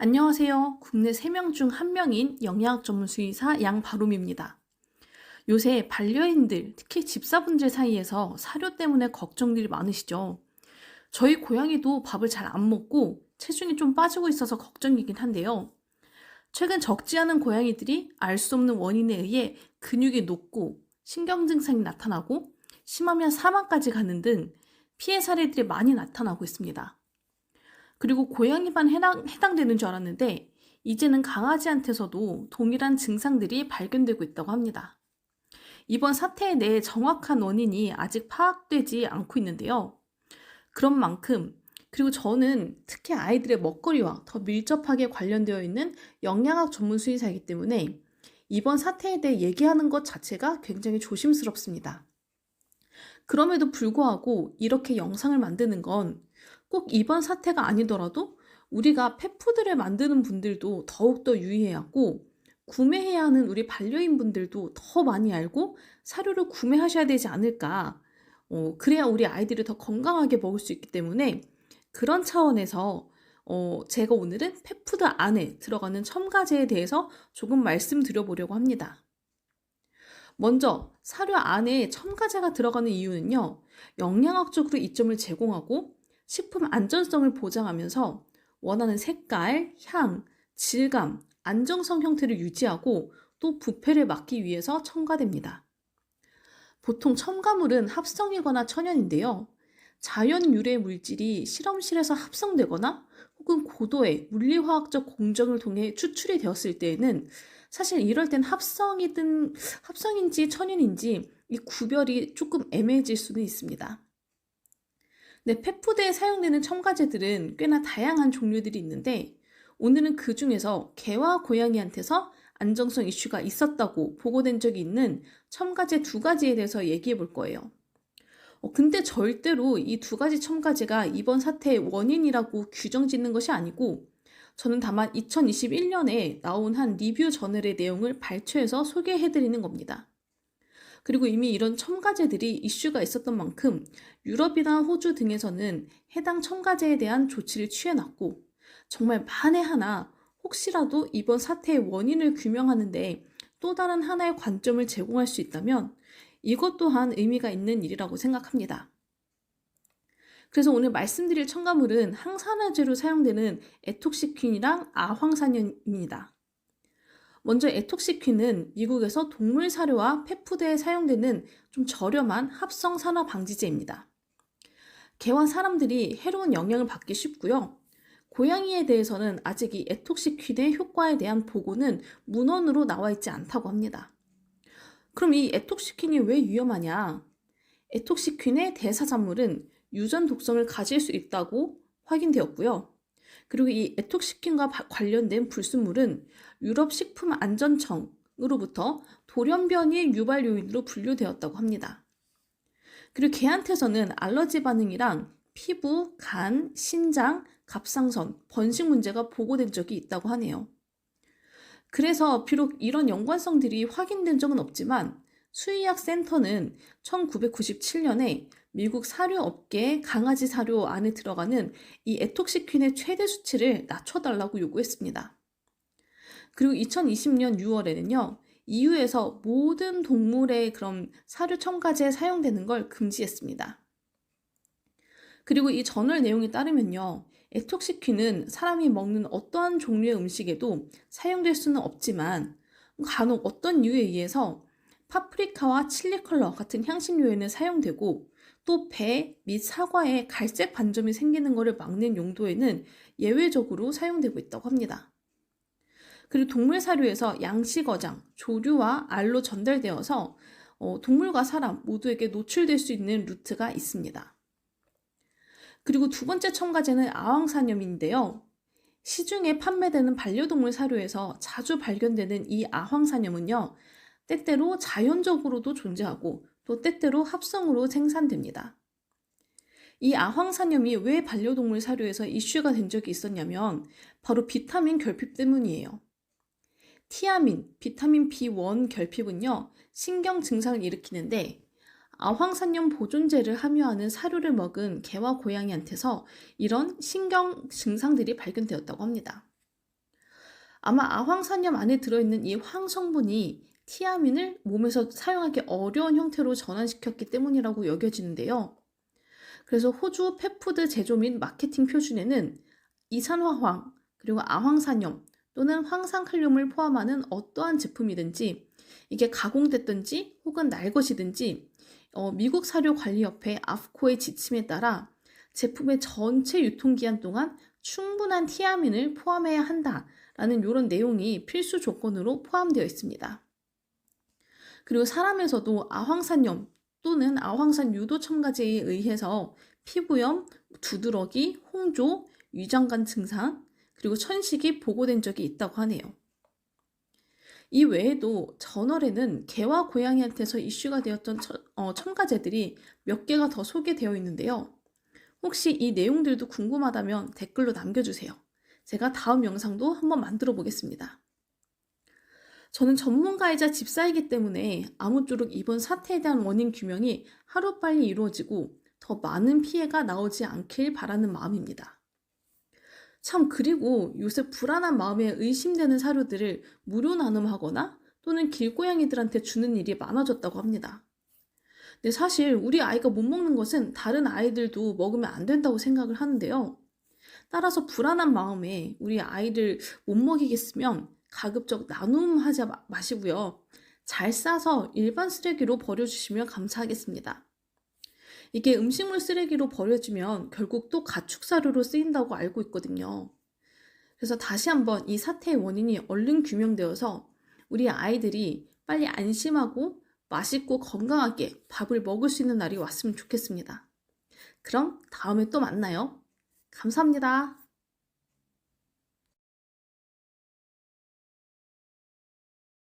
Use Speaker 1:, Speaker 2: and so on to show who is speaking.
Speaker 1: 안녕하세요. 국내 3명 중 1명인 영양학 전문 수의사 양바롬입니다. 요새 반려인들, 특히 집사분들 사이에서 사료 때문에 걱정들이 많으시죠? 저희 고양이도 밥을 잘 안 먹고 체중이 좀 빠지고 있어서 걱정이긴 한데요. 최근 적지 않은 고양이들이 알 수 없는 원인에 의해 근육이 녹고 신경 증상이 나타나고 심하면 사망까지 가는 등 피해 사례들이 많이 나타나고 있습니다. 그리고 고양이만 해당되는 줄 알았는데 이제는 강아지한테서도 동일한 증상들이 발견되고 있다고 합니다. 이번 사태에 대해 정확한 원인이 아직 파악되지 않고 있는데요. 그런 만큼 그리고 저는 특히 아이들의 먹거리와 더 밀접하게 관련되어 있는 영양학 전문 수의사이기 때문에 이번 사태에 대해 얘기하는 것 자체가 굉장히 조심스럽습니다. 그럼에도 불구하고 이렇게 영상을 만드는 건 꼭 이번 사태가 아니더라도 우리가 펫푸드를 만드는 분들도 더욱더 유의해야 하고 구매해야 하는 우리 반려인 분들도 더 많이 알고 사료를 구매하셔야 되지 않을까. 그래야 우리 아이들이 더 건강하게 먹을 수 있기 때문에 그런 차원에서 제가 오늘은 펫푸드 안에 들어가는 첨가제에 대해서 조금 말씀드려보려고 합니다. 먼저 사료 안에 첨가제가 들어가는 이유는요. 영양학적으로 이점을 제공하고 식품 안전성을 보장하면서 원하는 색깔, 향, 질감, 안정성 형태를 유지하고 또 부패를 막기 위해서 첨가됩니다. 보통 첨가물은 합성이거나 천연인데요. 자연 유래 물질이 실험실에서 합성되거나 혹은 고도의 물리화학적 공정을 통해 추출이 되었을 때에는 사실 이럴 땐 합성인지 천연인지 이 구별이 조금 애매해질 수는 있습니다. 네, 펫푸드에 사용되는 첨가제들은 꽤나 다양한 종류들이 있는데 오늘은 그 중에서 개와 고양이한테서 안정성 이슈가 있었다고 보고된 적이 있는 첨가제 2가지에 대해서 얘기해 볼 거예요. 근데 절대로 이 2가지 첨가제가 이번 사태의 원인이라고 규정 짓는 것이 아니고 저는 다만 2021년에 나온 한 리뷰 저널의 내용을 발췌해서 소개해 드리는 겁니다. 그리고 이미 이런 첨가제들이 이슈가 있었던 만큼 유럽이나 호주 등에서는 해당 첨가제에 대한 조치를 취해놨고 정말 만에 하나 혹시라도 이번 사태의 원인을 규명하는데 또 다른 하나의 관점을 제공할 수 있다면 이것 또한 의미가 있는 일이라고 생각합니다. 그래서 오늘 말씀드릴 첨가물은 항산화제로 사용되는 에톡시퀸이랑 아황산염입니다. 먼저 에톡시퀸은 미국에서 동물 사료와 펫푸드에 사용되는 좀 저렴한 합성 산화 방지제입니다. 개와 사람들이 해로운 영향을 받기 쉽고요. 고양이에 대해서는 아직 이 에톡시퀸의 효과에 대한 보고는 문헌으로 나와 있지 않다고 합니다. 그럼 이 에톡시퀸이 왜 위험하냐? 에톡시퀸의 대사작물은 유전 독성을 가질 수 있다고 확인되었고요. 그리고 이 에톡시킨과 관련된 불순물은 유럽 식품안전청으로부터 돌연변이 유발 요인으로 분류되었다고 합니다. 그리고 개한테서는 알러지 반응이랑 피부, 간, 신장, 갑상선, 번식 문제가 보고된 적이 있다고 하네요. 그래서 비록 이런 연관성들이 확인된 적은 없지만 수의학 센터는 1997년에 미국 사료업계의 강아지 사료 안에 들어가는 이 에톡시퀸의 최대 수치를 낮춰달라고 요구했습니다. 그리고 2020년 6월에는요. EU에서 모든 동물의 그런 사료 첨가제에 사용되는 걸 금지했습니다. 그리고 이 저널 내용에 따르면요. 에톡시퀸은 사람이 먹는 어떠한 종류의 음식에도 사용될 수는 없지만 간혹 어떤 이유에 의해서 파프리카와 칠리 컬러 같은 향신료에는 사용되고 또 배 및 사과에 갈색 반점이 생기는 것을 막는 용도에는 예외적으로 사용되고 있다고 합니다. 그리고 동물 사료에서 양식어장, 조류와 알로 전달되어서 동물과 사람 모두에게 노출될 수 있는 루트가 있습니다. 그리고 2번째 첨가제는 아황산염인데요. 시중에 판매되는 반려동물 사료에서 자주 발견되는 이 아황산염은요. 때때로 자연적으로도 존재하고 또 때때로 합성으로 생산됩니다. 이 아황산염이 왜 반려동물 사료에서 이슈가 된 적이 있었냐면 바로 비타민 결핍 때문이에요. 티아민, 비타민 B1 결핍은요. 신경 증상을 일으키는데 아황산염 보존제를 함유하는 사료를 먹은 개와 고양이한테서 이런 신경 증상들이 발견되었다고 합니다. 아마 아황산염 안에 들어있는 이 황성분이 티아민을 몸에서 사용하기 어려운 형태로 전환시켰기 때문이라고 여겨지는데요. 그래서 호주 펫푸드 제조 및 마케팅 표준에는 이산화황, 그리고 아황산염 또는 황산칼륨을 포함하는 어떠한 제품이든지 이게 가공됐든지 혹은 날 것이든지 미국 사료관리협회 아프코의 지침에 따라 제품의 전체 유통기한 동안 충분한 티아민을 포함해야 한다라는 이런 내용이 필수 조건으로 포함되어 있습니다. 그리고 사람에서도 아황산염 또는 아황산 유도 첨가제에 의해서 피부염, 두드러기, 홍조, 위장관 증상, 그리고 천식이 보고된 적이 있다고 하네요. 이 외에도 저널에는 개와 고양이한테서 이슈가 되었던 첨가제들이 몇 개가 더 소개되어 있는데요. 혹시 이 내용들도 궁금하다면 댓글로 남겨주세요. 제가 다음 영상도 한번 만들어 보겠습니다. 저는 전문가이자 집사이기 때문에 아무쪼록 이번 사태에 대한 원인 규명이 하루빨리 이루어지고 더 많은 피해가 나오지 않길 바라는 마음입니다. 참, 그리고 요새 불안한 마음에 의심되는 사료들을 무료 나눔하거나 또는 길고양이들한테 주는 일이 많아졌다고 합니다. 근데 사실 우리 아이가 못 먹는 것은 다른 아이들도 먹으면 안 된다고 생각을 하는데요. 따라서 불안한 마음에 우리 아이를 못 먹이겠으면 가급적 나눔하지 마시고요. 잘 싸서 일반 쓰레기로 버려주시면 감사하겠습니다. 이게 음식물 쓰레기로 버려지면 결국 또 가축사료로 쓰인다고 알고 있거든요. 그래서 다시 한번 이 사태의 원인이 얼른 규명되어서 우리 아이들이 빨리 안심하고 맛있고 건강하게 밥을 먹을 수 있는 날이 왔으면 좋겠습니다. 그럼 다음에 또 만나요. 감사합니다.